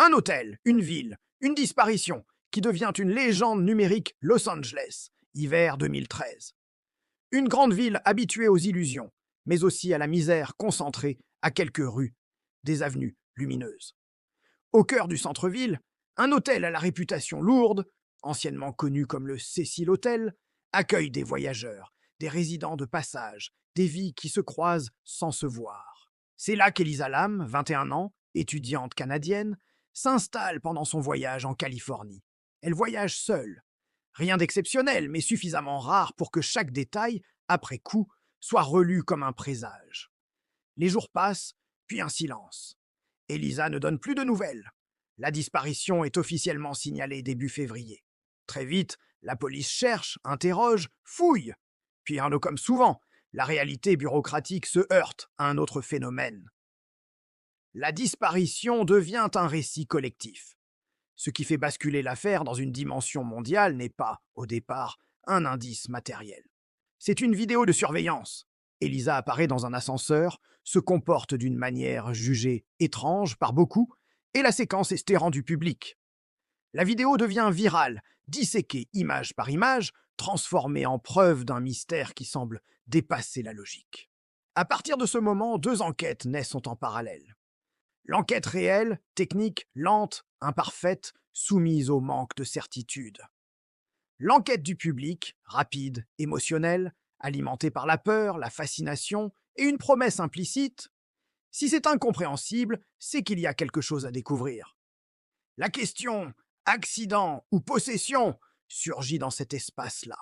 Un hôtel, une ville, une disparition qui devient une légende numérique Los Angeles, hiver 2013. Une grande ville habituée aux illusions, mais aussi à la misère concentrée à quelques rues, des avenues lumineuses. Au cœur du centre-ville, un hôtel à la réputation lourde, anciennement connu comme le Cecil Hotel, accueille des voyageurs, des résidents de passage, des vies qui se croisent sans se voir. C'est là qu'Elisa Lam, 21 ans, étudiante canadienne, s'installe pendant son voyage en Californie. Elle voyage seule. Rien d'exceptionnel, mais suffisamment rare pour que chaque détail, après coup, soit relu comme un présage. Les jours passent, puis un silence. Elisa ne donne plus de nouvelles. La disparition est officiellement signalée début février. Très vite, la police cherche, interroge, fouille. Puis, comme souvent, la réalité bureaucratique se heurte à un autre phénomène. La disparition devient un récit collectif. Ce qui fait basculer l'affaire dans une dimension mondiale n'est pas, au départ, un indice matériel. C'est une vidéo de surveillance. Elisa apparaît dans un ascenseur, se comporte d'une manière jugée étrange par beaucoup, et la séquence est rendue publique. La vidéo devient virale, disséquée image par image, transformée en preuve d'un mystère qui semble dépasser la logique. À partir de ce moment, deux enquêtes naissent en parallèle. L'enquête réelle, technique, lente, imparfaite, soumise au manque de certitude. L'enquête du public, rapide, émotionnelle, alimentée par la peur, la fascination et une promesse implicite. Si c'est incompréhensible, c'est qu'il y a quelque chose à découvrir. La question accident ou possession surgit dans cet espace-là.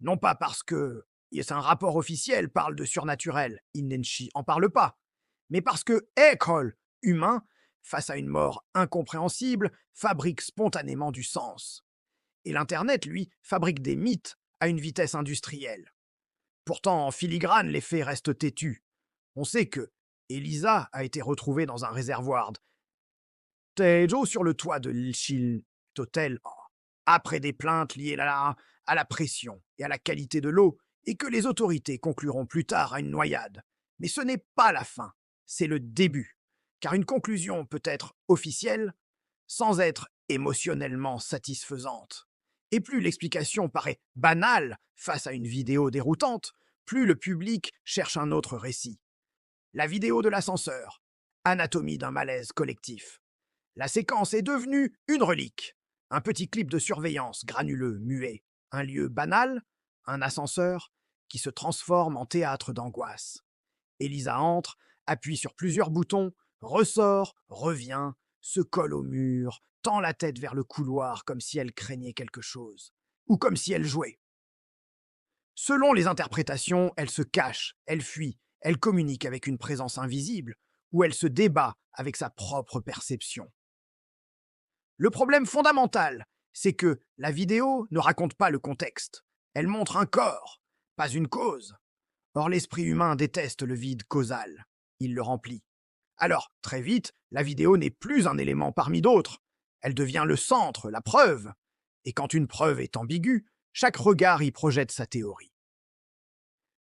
Non pas parce que un rapport officiel parle de surnaturel, Innenchi en parle pas, mais parce que école humain, face à une mort incompréhensible, fabrique spontanément du sens. Et l'Internet, lui, fabrique des mythes à une vitesse industrielle. Pourtant, en filigrane, les faits restent têtus. On sait que Elisa a été retrouvée dans un réservoir Tejo sur le toit de l'Ichil Hotel après des plaintes liées à la pression et à la qualité de l'eau, et que les autorités concluront plus tard à une noyade. Mais ce n'est pas la fin, c'est le début, car une conclusion peut être officielle sans être émotionnellement satisfaisante. Et plus l'explication paraît banale face à une vidéo déroutante, plus le public cherche un autre récit. La vidéo de l'ascenseur, anatomie d'un malaise collectif. La séquence est devenue une relique. Un petit clip de surveillance granuleux, muet. Un lieu banal, un ascenseur, qui se transforme en théâtre d'angoisse. Elisa entre, appuie sur plusieurs boutons, ressort, revient, se colle au mur, tend la tête vers le couloir comme si elle craignait quelque chose, ou comme si elle jouait. Selon les interprétations, elle se cache, elle fuit, elle communique avec une présence invisible, ou elle se débat avec sa propre perception. Le problème fondamental, c'est que la vidéo ne raconte pas le contexte. Elle montre un corps, pas une cause. Or, l'esprit humain déteste le vide causal. Il le remplit. Alors, très vite, la vidéo n'est plus un élément parmi d'autres. Elle devient le centre, la preuve. Et quand une preuve est ambiguë, chaque regard y projette sa théorie.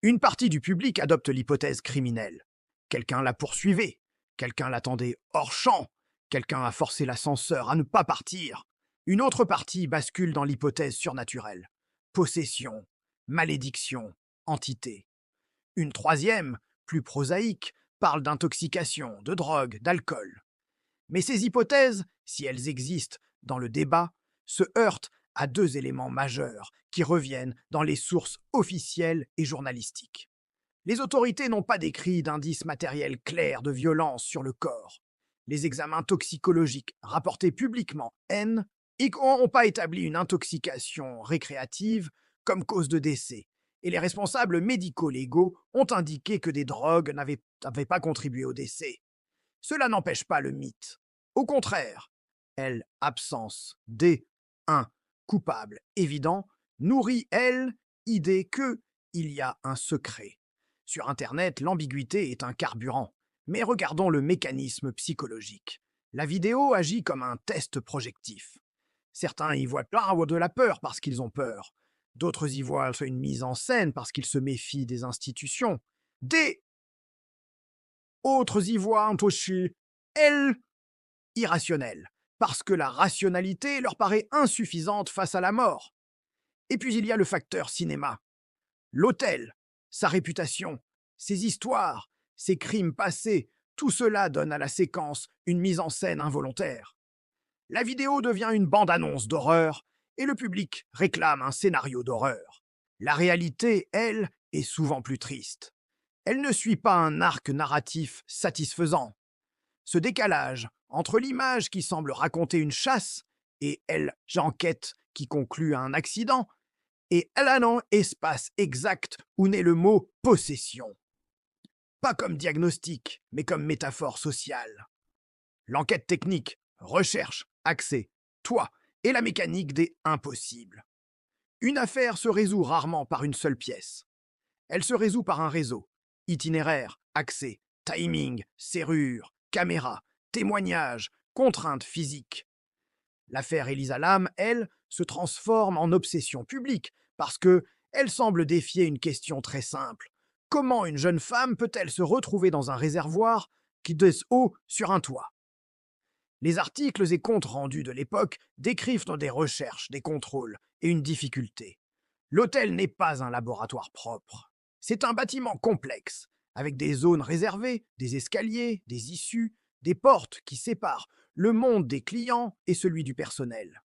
Une partie du public adopte l'hypothèse criminelle. Quelqu'un la poursuivait, quelqu'un l'attendait hors champ, quelqu'un a forcé l'ascenseur à ne pas partir. Une autre partie bascule dans l'hypothèse surnaturelle. Possession, malédiction, entité. Une troisième, plus prosaïque, parle d'intoxication, de drogue, d'alcool. Mais ces hypothèses, si elles existent dans le débat, se heurtent à deux éléments majeurs qui reviennent dans les sources officielles et journalistiques. Les autorités n'ont pas décrit d'indices matériels clairs de violence sur le corps. Les examens toxicologiques rapportés publiquement n'ont pas établi une intoxication récréative comme cause de décès, et les responsables médico-légaux ont indiqué que des drogues n'avaient pas contribué au décès. Cela n'empêche pas le mythe. Au contraire, absence un coupable évident, nourrit, idée que il y a un secret. Sur Internet, l'ambiguïté est un carburant. Mais regardons le mécanisme psychologique. La vidéo agit comme un test projectif. Certains y voient de la peur parce qu'ils ont peur. D'autres y voient une mise en scène parce qu'ils se méfient des institutions. Autres y voient un toucher, irrationnel, parce que la rationalité leur paraît insuffisante face à la mort. Et puis il y a le facteur cinéma. L'hôtel, sa réputation, ses histoires, ses crimes passés, tout cela donne à la séquence une mise en scène involontaire. La vidéo devient une bande-annonce d'horreur et le public réclame un scénario d'horreur. La réalité, elle, est souvent plus triste. Elle ne suit pas un arc narratif satisfaisant. Ce décalage entre l'image qui semble raconter une chasse et elle, j'enquête, qui conclut à un accident, et l'annon espace exact où naît le mot possession. Pas comme diagnostic, mais comme métaphore sociale. L'enquête technique, recherche, accès, toi et la mécanique des impossibles. Une affaire se résout rarement par une seule pièce. Elle se résout par un réseau. Itinéraire, accès, timing, serrure, caméra, témoignage, contraintes physiques. L'affaire Elisa Lam, elle, se transforme en obsession publique parce que elle semble défier une question très simple. Comment une jeune femme peut-elle se retrouver dans un réservoir qui descend haut sur un toit? Les articles et comptes rendus de l'époque décrivent des recherches, des contrôles et une difficulté. L'hôtel n'est pas un laboratoire propre. C'est un bâtiment complexe, avec des zones réservées, des escaliers, des issues, des portes qui séparent le monde des clients et celui du personnel.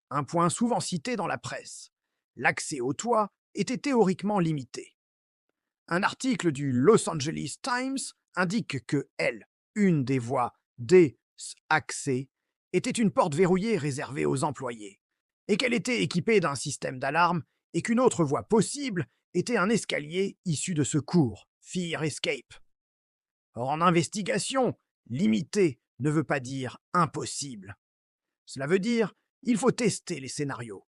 Un point souvent cité dans la presse. L'accès au toit était théoriquement limité. Un article du Los Angeles Times indique que une des voies des accès, était une porte verrouillée réservée aux employés, et qu'elle était équipée d'un système d'alarme et qu'une autre voie possible était un escalier issu de secours, Fire Escape. Or, en investigation, limité ne veut pas dire impossible. Cela veut dire il faut tester les scénarios.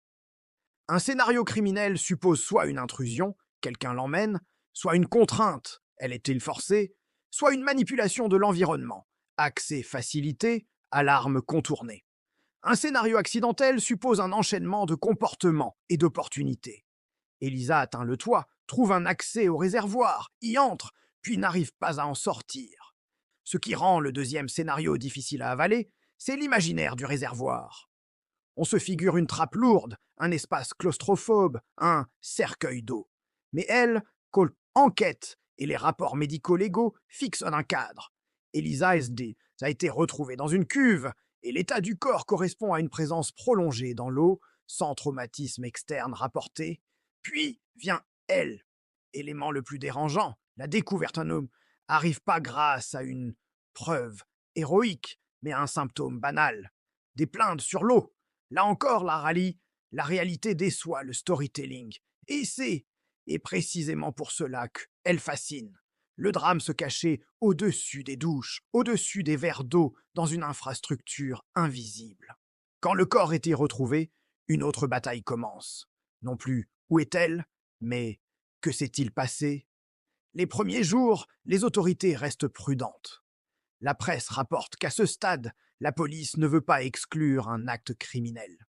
Un scénario criminel suppose soit une intrusion, quelqu'un l'emmène, soit une contrainte, elle est-il forcée, soit une manipulation de l'environnement, accès facilité, alarme contournée. Un scénario accidentel suppose un enchaînement de comportements et d'opportunités. Elisa atteint le toit, trouve un accès au réservoir, y entre, puis n'arrive pas à en sortir. Ce qui rend le deuxième scénario difficile à avaler, c'est l'imaginaire du réservoir. On se figure une trappe lourde, un espace claustrophobe, un cercueil d'eau. Mais elle, enquête et les rapports médico-légaux fixent un cadre. Elisa a été retrouvée dans une cuve et l'état du corps correspond à une présence prolongée dans l'eau, sans traumatisme externe rapporté. Puis vient elle. Élément le plus dérangeant, la découverte d'un homme arrive pas grâce à une preuve héroïque, mais à un symptôme banal. Des plaintes sur l'eau. Là encore, la réalité déçoit le storytelling. Et précisément pour cela qu'elle fascine. Le drame se cachait au-dessus des douches, au-dessus des verres d'eau, dans une infrastructure invisible. Quand le corps était retrouvé, une autre bataille commence. Non plus où est-elle, mais que s'est-il passé? Les premiers jours, les autorités restent prudentes. La presse rapporte qu'à ce stade, la police ne veut pas exclure un acte criminel.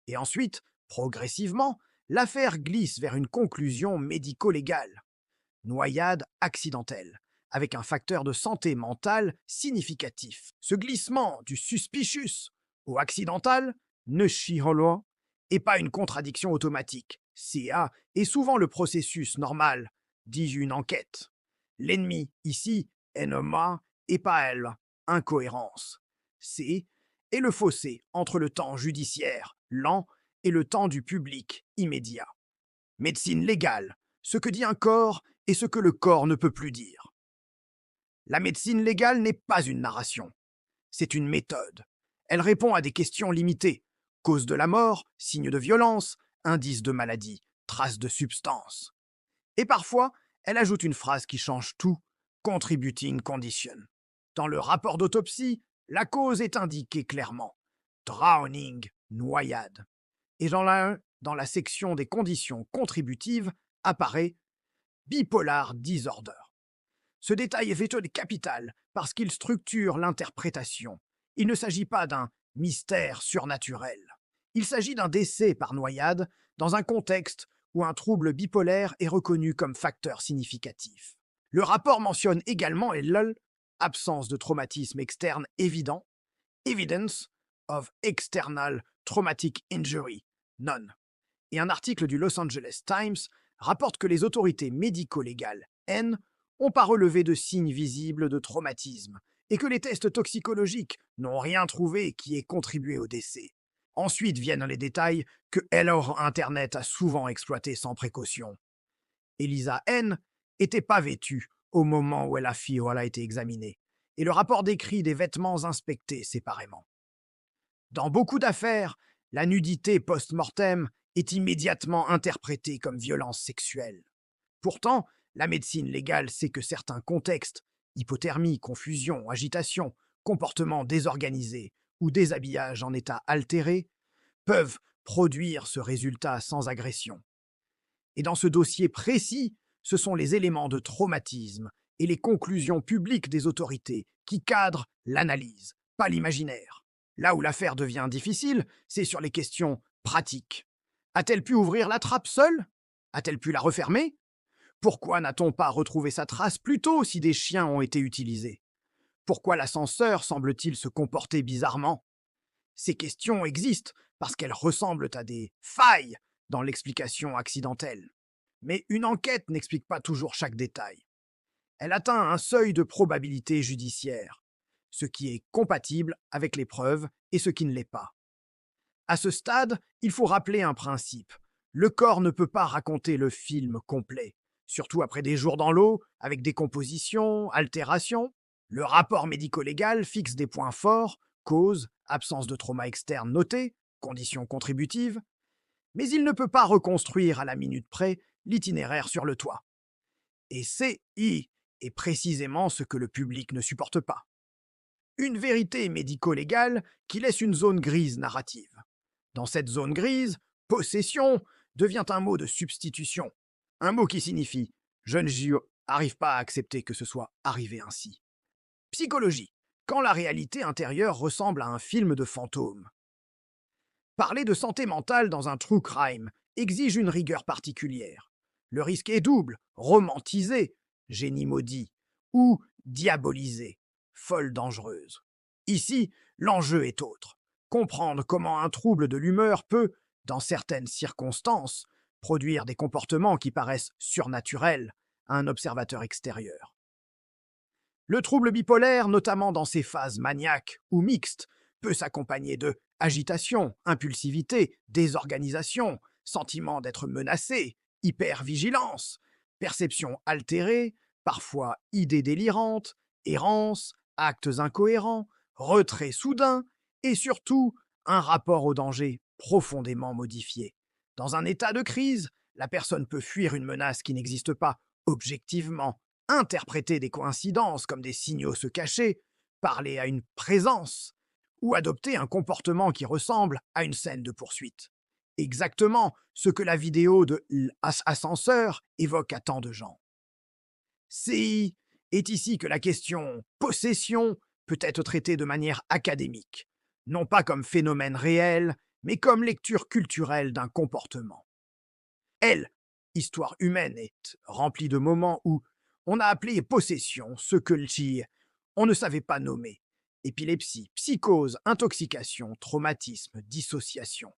Et ensuite, progressivement, l'affaire glisse vers une conclusion médico-légale. Noyade accidentelle, avec un facteur de santé mentale significatif. Ce glissement du suspicious au accidental, ne chiholo, est pas une contradiction automatique. CA est souvent le processus normal, dis-je une enquête. L'ennemi, ici, NMA, et pas elle, incohérence. C est le fossé entre le temps judiciaire, lent, et le temps du public, immédiat. Médecine légale, ce que dit un corps et ce que le corps ne peut plus dire. La médecine légale n'est pas une narration, c'est une méthode. Elle répond à des questions limitées. Cause de la mort, signe de violence, indice de maladie, trace de substance. Et parfois, elle ajoute une phrase qui change tout, contributing condition. Dans le rapport d'autopsie, la cause est indiquée clairement. Drowning, noyade. Et dans la section des conditions contributives apparaît bipolar disorder. Ce détail est capital parce qu'il structure l'interprétation. Il ne s'agit pas d'un mystère surnaturel. Il s'agit d'un décès par noyade dans un contexte où un trouble bipolaire est reconnu comme facteur significatif. Le rapport mentionne également absence de traumatisme externe évident, evidence of External Traumatic Injury, NON. Et un article du Los Angeles Times rapporte que les autorités médico-légales, N, n'ont pas relevé de signes visibles de traumatisme et que les tests toxicologiques n'ont rien trouvé qui ait contribué au décès. Ensuite viennent les détails que Hello Internet a souvent exploités sans précaution. Elisa N n'était pas vêtue au moment où elle a été examinée, et le rapport décrit des vêtements inspectés séparément. Dans beaucoup d'affaires, la nudité post-mortem est immédiatement interprétée comme violence sexuelle. Pourtant, la médecine légale sait que certains contextes, hypothermie, confusion, agitation, comportement désorganisé ou déshabillage en état altéré, peuvent produire ce résultat sans agression. Et dans ce dossier précis, ce sont les éléments de traumatisme et les conclusions publiques des autorités qui cadrent l'analyse, pas l'imaginaire. Là où l'affaire devient difficile, c'est sur les questions pratiques. A-t-elle pu ouvrir la trappe seule? A-t-elle pu la refermer? Pourquoi n'a-t-on pas retrouvé sa trace plus tôt si des chiens ont été utilisés? Pourquoi l'ascenseur semble-t-il se comporter bizarrement? Ces questions existent parce qu'elles ressemblent à des failles dans l'explication accidentelle. Mais une enquête n'explique pas toujours chaque détail. Elle atteint un seuil de probabilité judiciaire, ce qui est compatible avec les preuves et ce qui ne l'est pas. À ce stade, il faut rappeler un principe. Le corps ne peut pas raconter le film complet, surtout après des jours dans l'eau, avec décomposition, altération. Le rapport médico-légal fixe des points forts, cause, absence de trauma externe noté, conditions contributives, mais il ne peut pas reconstruire à la minute près l'itinéraire sur le toit. Et c'est précisément ce que le public ne supporte pas. Une vérité médico-légale qui laisse une zone grise narrative. Dans cette zone grise, possession devient un mot de substitution, un mot qui signifie « je n'arrive pas à accepter que ce soit arrivé ainsi ». Psychologie, quand la réalité intérieure ressemble à un film de fantôme. Parler de santé mentale dans un true crime exige une rigueur particulière. Le risque est double, romantisé, génie maudit, ou diabolisé, folle dangereuse. Ici, l'enjeu est autre. Comprendre comment un trouble de l'humeur peut, dans certaines circonstances, produire des comportements qui paraissent surnaturels à un observateur extérieur. Le trouble bipolaire, notamment dans ses phases maniaques ou mixtes, peut s'accompagner de agitation, impulsivité, désorganisation, sentiment d'être menacé, hypervigilance, perception altérée, parfois idées délirantes, errance, actes incohérents, retrait soudain et surtout un rapport au danger profondément modifié. Dans un état de crise, la personne peut fuir une menace qui n'existe pas objectivement, interpréter des coïncidences comme des signaux se cacher, parler à une présence, ou adopter un comportement qui ressemble à une scène de poursuite. Exactement ce que la vidéo de l'ascenseur évoque à tant de gens. C'est ici que la question possession peut être traitée de manière académique, non pas comme phénomène réel, mais comme lecture culturelle d'un comportement. Histoire humaine est remplie de moments où on a appelé possession ce que on ne savait pas nommer. Épilepsie, psychose, intoxication, traumatisme, dissociation.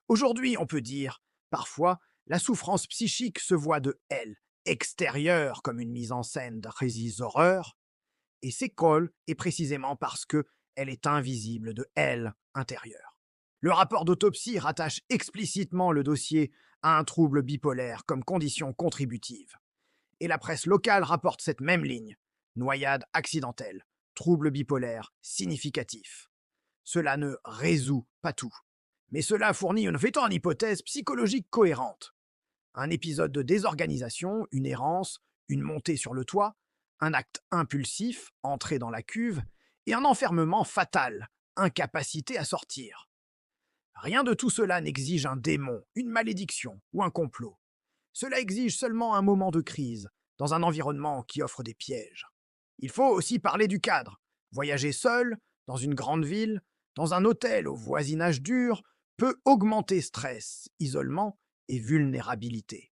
Aujourd'hui, on peut dire, parfois, la souffrance psychique se voit de extérieure comme une mise en scène de récits horreurs, et s'école est précisément parce que elle est invisible de intérieure. Le rapport d'autopsie rattache explicitement le dossier à un trouble bipolaire comme condition contributive. Et la presse locale rapporte cette même ligne. Noyade accidentelle, trouble bipolaire significatif. Cela ne résout pas tout, mais cela fournit une hypothèse psychologique cohérente. Un épisode de désorganisation, une errance, une montée sur le toit, un acte impulsif, entrée dans la cuve, et un enfermement fatal, incapacité à sortir. Rien de tout cela n'exige un démon, une malédiction ou un complot. Cela exige seulement un moment de crise, dans un environnement qui offre des pièges. Il faut aussi parler du cadre. Voyager seul, dans une grande ville, dans un hôtel au voisinage dur, peut augmenter stress, isolement et vulnérabilité.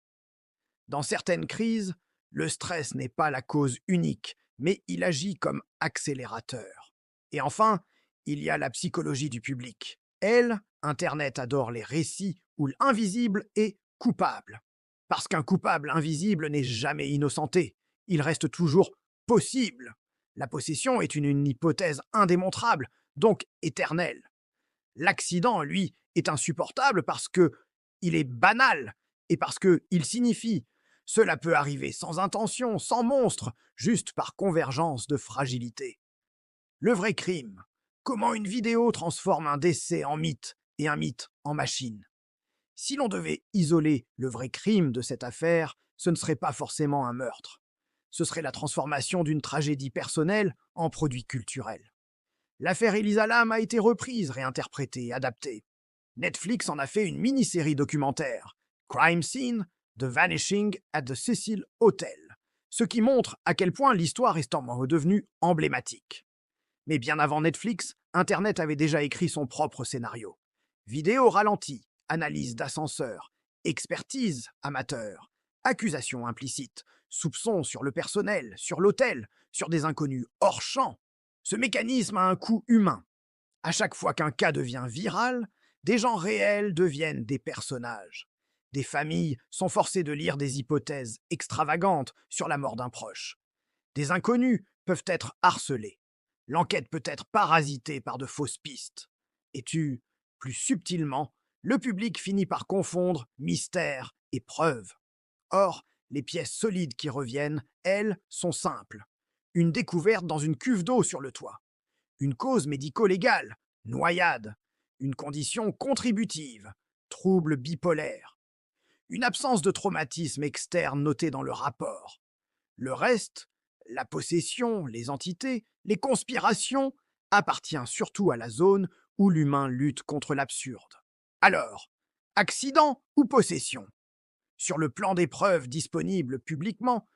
Dans certaines crises, le stress n'est pas la cause unique, mais il agit comme accélérateur. Et enfin, il y a la psychologie du public. Elle, Internet adore les récits où l'invisible est coupable. Parce qu'un coupable invisible n'est jamais innocenté. Il reste toujours possible. La possession est une hypothèse indémontrable, donc éternelle. L'accident, lui, est insupportable parce que il est banal et parce que il signifie cela peut arriver sans intention, sans monstre, juste par convergence de fragilité. Le vrai crime. Comment une vidéo transforme un décès en mythe et un mythe en machine. Si l'on devait isoler le vrai crime de cette affaire, ce ne serait pas forcément un meurtre. Ce serait la transformation d'une tragédie personnelle en produit culturel. L'affaire Elisa Lam a été reprise, réinterprétée, adaptée. Netflix en a fait une mini-série documentaire, Crime Scene, The Vanishing at the Cecil Hotel, ce qui montre à quel point l'histoire est devenue emblématique. Mais bien avant Netflix, Internet avait déjà écrit son propre scénario. Vidéo ralentie, analyse d'ascenseur, expertise amateur, accusations implicites, soupçons sur le personnel, sur l'hôtel, sur des inconnus hors champ. Ce mécanisme a un coût humain. À chaque fois qu'un cas devient viral, des gens réels deviennent des personnages. Des familles sont forcées de lire des hypothèses extravagantes sur la mort d'un proche. Des inconnus peuvent être harcelés. L'enquête peut être parasitée par de fausses pistes. Et plus subtilement, le public finit par confondre mystère et preuve. Or, les pièces solides qui reviennent, elles, sont simples. Une découverte dans une cuve d'eau sur le toit. Une cause médico-légale, noyade. Une condition contributive, trouble bipolaire. Une absence de traumatisme externe notée dans le rapport. Le reste, la possession, les entités, les conspirations, appartient surtout à la zone où l'humain lutte contre l'absurde. Alors, accident ou possession? Sur le plan des preuves disponibles publiquement,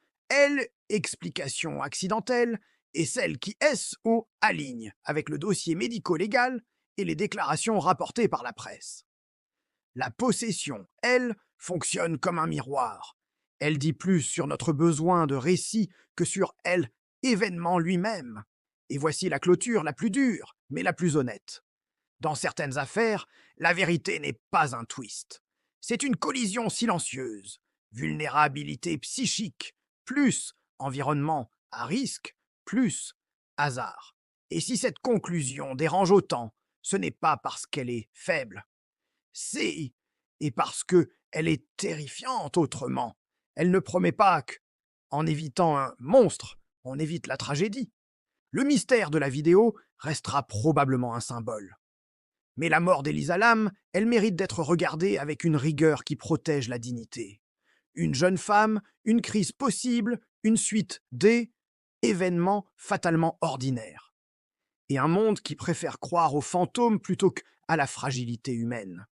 explication accidentelle, est celle qui S.O. aligne avec le dossier médico-légal et les déclarations rapportées par la presse. La possession, elle, fonctionne comme un miroir. Elle dit plus sur notre besoin de récit que sur événement lui-même. Et voici la clôture la plus dure, mais la plus honnête. Dans certaines affaires, la vérité n'est pas un twist. C'est une collision silencieuse. Vulnérabilité psychique, plus environnement à risque, plus hasard. Et si cette conclusion dérange autant, ce n'est pas parce qu'elle est faible. C'est et parce que elle est terrifiante autrement. Elle ne promet pas que, en évitant un monstre, on évite la tragédie. Le mystère de la vidéo restera probablement un symbole. Mais la mort d'Elisa Lam, elle mérite d'être regardée avec une rigueur qui protège la dignité. Une jeune femme, une crise possible, une suite des événements fatalement ordinaires. Et un monde qui préfère croire aux fantômes plutôt qu'à la fragilité humaine.